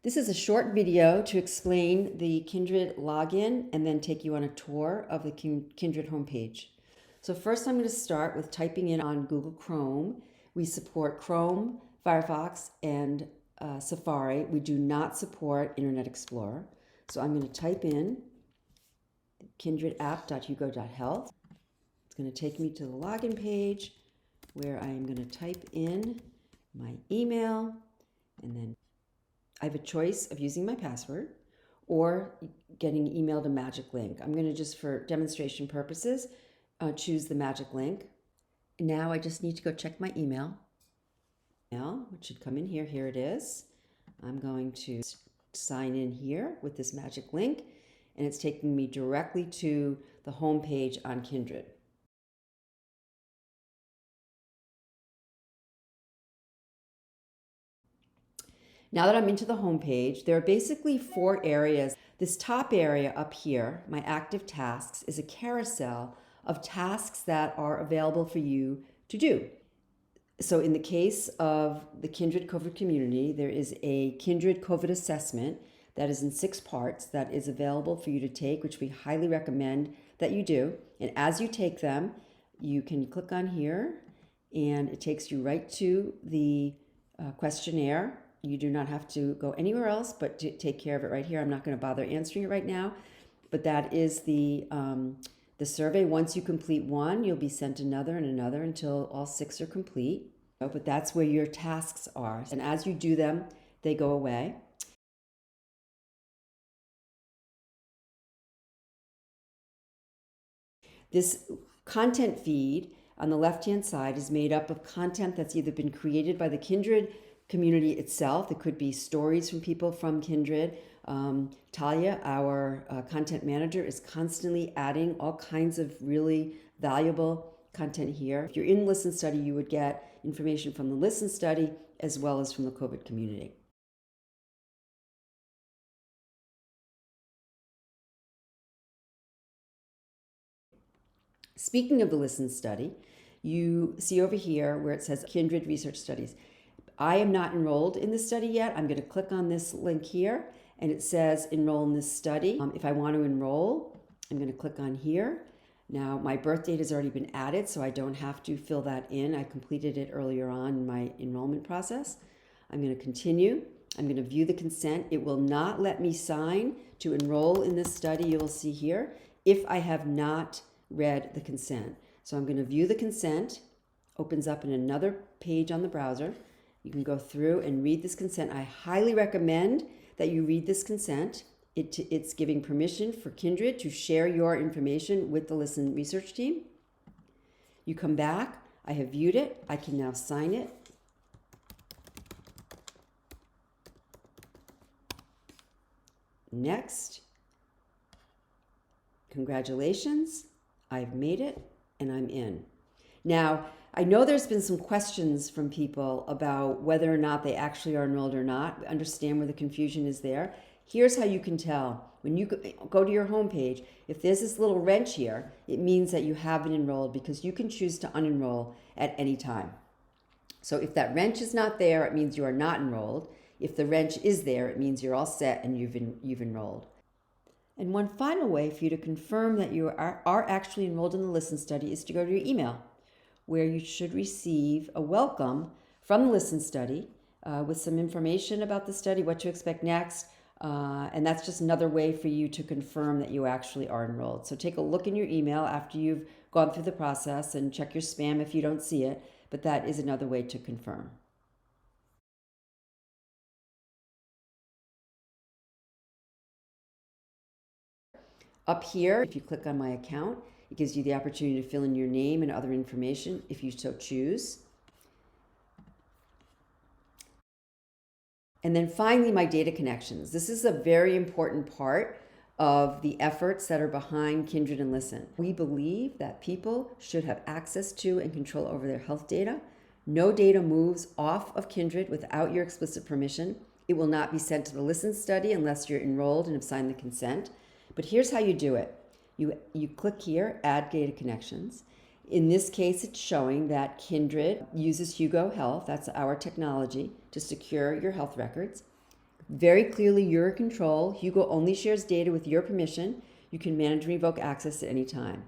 This is a short video to explain the Kindred login and then take you on a tour of the Kindred homepage. So first I'm going to start with typing in on Google Chrome. We support Chrome, Firefox, and Safari. We do not support Internet Explorer. So I'm going to type in kinredapp.hugo.health. It's going to take me to the login page where I am going to type in my email, and then I have a choice of using my password or getting emailed a magic link. I'm going to, just for demonstration purposes, choose the magic link. Now I just need to go check my email. Now, which should come in here. Here it is. I'm going to sign in here with this magic link, and it's taking me directly to the home page on Kindred. Now that I'm into the home page, there are basically 4 areas. This top area up here, my active tasks, is a carousel of tasks that are available for you to do. So in the case of the Kindred COVID community, there is a Kindred COVID assessment that is in 6 parts that is available for you to take, which we highly recommend that you do. And as you take them, you can click on here and it takes you right to the questionnaire. You do not have to go anywhere else but to take care of it right here. I'm not going to bother answering it right now, but that is the survey. Once you complete one, you'll be sent another and another until all 6 are complete. But that's where your tasks are. And as you do them, they go away. This content feed on the left-hand side is made up of content that's either been created by the Kindred community itself. It could be stories from people from Kindred. Talia, our content manager, is constantly adding all kinds of really valuable content here. If you're in Listen Study, you would get information from the Listen Study as well as from the COVID community. Speaking of the Listen Study, you see over here where it says Kindred Research Studies. I am not enrolled in this study yet. I'm going to click on this link here, and it says enroll in this study. If I want to enroll, I'm going to click on here. Now, my birth date has already been added, so I don't have to fill that in. I completed it earlier on in my enrollment process. I'm going to continue. I'm going to view the consent. It will not let me sign to enroll in this study, you will see here, if I have not read the consent. So I'm going to view the consent. Opens up in another page on the browser. You can go through and read this consent. I highly recommend that you read this consent. It's giving permission for Kindred to share your information with the Listen research team. You come back. I have viewed it. I can now sign it. Next. Congratulations. I've made it and I'm in. Now, I know there's been some questions from people about whether or not they actually are enrolled or not. Understand where the confusion is there. Here's how you can tell. When you go to your homepage, if there's this little wrench here, it means that you have been enrolled, because you can choose to unenroll at any time. So if that wrench is not there, it means you are not enrolled. If the wrench is there, it means you're all set and you've enrolled. And one final way for you to confirm that you are actually enrolled in the Listen Study is to go to your email, where you should receive a welcome from the Listen Study with some information about the study, what to expect next, and that's just another way for you to confirm that you actually are enrolled. So take a look in your email after you've gone through the process and check your spam if you don't see it, but that is another way to confirm. Up here, if you click on my account, it gives you the opportunity to fill in your name and other information if you so choose. And then finally, my data connections. This is a very important part of the efforts that are behind Kindred and Listen. We believe that people should have access to and control over their health data. No data moves off of Kindred without your explicit permission. It will not be sent to the Listen Study unless you're enrolled and have signed the consent. But here's how you do it. You click here, Add Data Connections. In this case, it's showing that Kindred uses Hugo Health, that's our technology, to secure your health records. Very clearly, you're in control. Hugo only shares data with your permission. You can manage and revoke access at any time.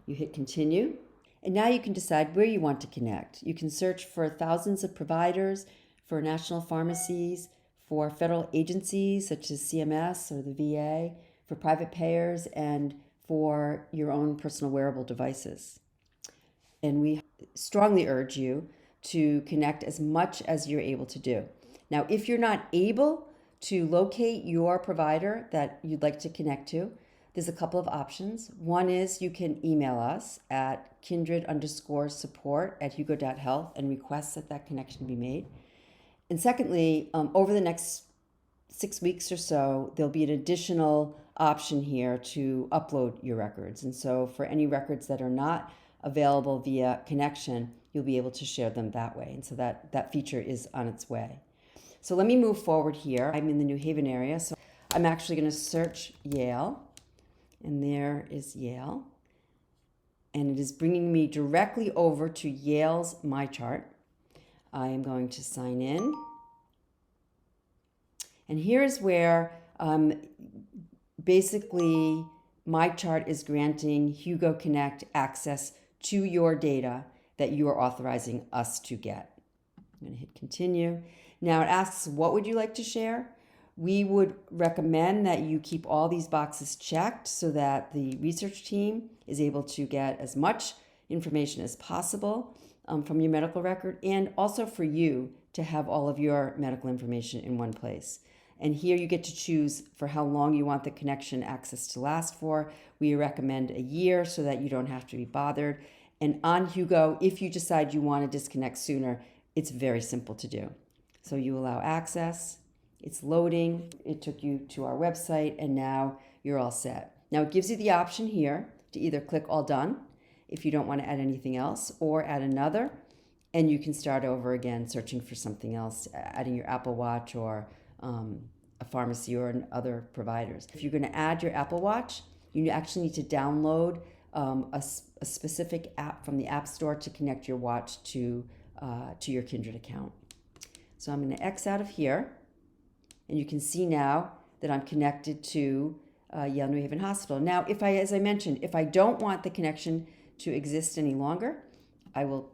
You hit continue, and now you can decide where you want to connect. You can search for thousands of providers, for national pharmacies, for federal agencies such as CMS or the VA, for private payers, and for your own personal wearable devices. And we strongly urge you to connect as much as you're able to do. Now, if you're not able to locate your provider that you'd like to connect to, there's a couple of options. One is you can email us at kindred_support@hugo.health and request that connection be made. And secondly, over the next 6 weeks or so, there'll be an additional option here to upload your records. And so for any records that are not available via connection, you'll be able to share them that way. And so that feature is on its way. So let me move forward here. I'm in the New Haven area, so I'm actually going to search Yale. And there is Yale. And it is bringing me directly over to Yale's MyChart. I am going to sign in. And here's where basically MyChart is granting Hugo Connect access to your data that you are authorizing us to get. I'm going to hit continue. Now it asks, what would you like to share? We would recommend that you keep all these boxes checked so that the research team is able to get as much information as possible from your medical record, and also for you to have all of your medical information in one place. And here you get to choose for how long you want the connection access to last for. We recommend a year so that you don't have to be bothered. And on Hugo, if you decide you want to disconnect sooner, it's very simple to do. So you allow access. It's loading. It took you to our website, and now you're all set. Now it gives you the option here to either click all done if you don't want to add anything else, or add another, and you can start over again searching for something else, adding your Apple Watch or a pharmacy or other providers. If you're going to add your Apple Watch, you actually need to download a specific app from the App Store to connect your watch to your Kindred account. So I'm going to X out of here. And you can see now that I'm connected to Yale New Haven Hospital. Now, as I mentioned, if I don't want the connection to exist any longer, I will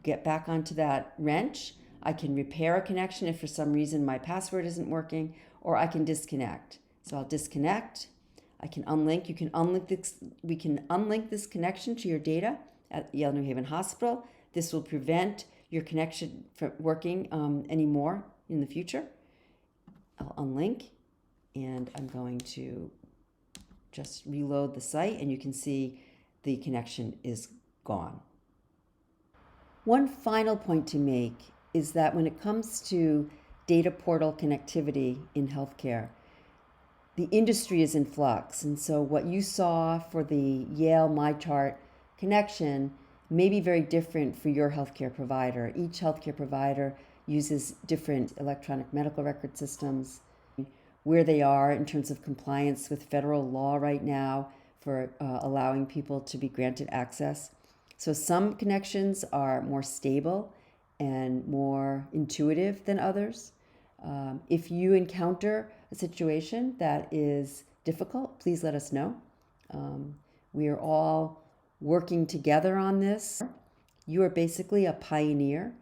get back onto that wrench. I can repair a connection if for some reason my password isn't working, or I can disconnect. So I'll disconnect. I can unlink. You can unlink this. We can unlink this connection to your data at Yale New Haven Hospital. This will prevent your connection from working anymore in the future. I'll unlink, and I'm going to just reload the site, and you can see the connection is gone. One final point to make is that when it comes to data portal connectivity in healthcare, the industry is in flux. And so what you saw for the Yale MyChart connection may be very different for your healthcare provider. Each healthcare provider uses different electronic medical record systems, where they are in terms of compliance with federal law right now for allowing people to be granted access. So some connections are more stable and more intuitive than others. If you encounter a situation that is difficult, please let us know. We are all working together on this. You are basically a pioneer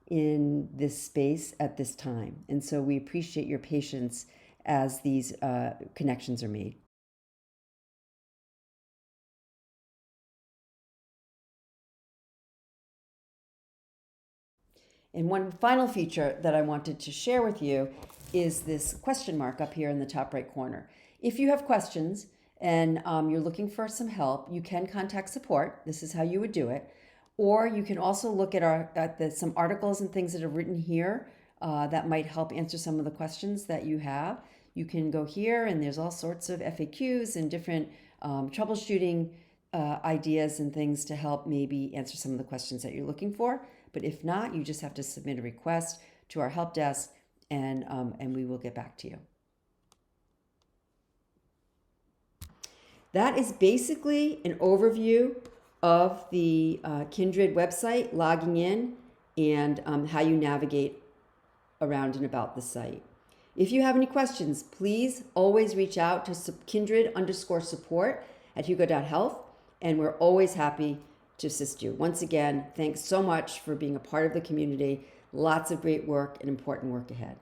in this space at this time. And so we appreciate your patience as these connections are made. And one final feature that I wanted to share with you is this question mark up here in the top right corner. If you have questions and you're looking for some help, you can contact support. This is how you would do it. Or you can also look at some articles and things that are written here that might help answer some of the questions that you have. You can go here, and there's all sorts of FAQs and different troubleshooting ideas and things to help maybe answer some of the questions that you're looking for. But if not, you just have to submit a request to our help desk, and we will get back to you. That is basically an overview of the Kindred website, logging in, and how you navigate around and about the site. If you have any questions, please always reach out to kindred_support at hugo.health, and we're always happy to assist you. Once again, thanks so much for being a part of the community. Lots of great work and important work ahead.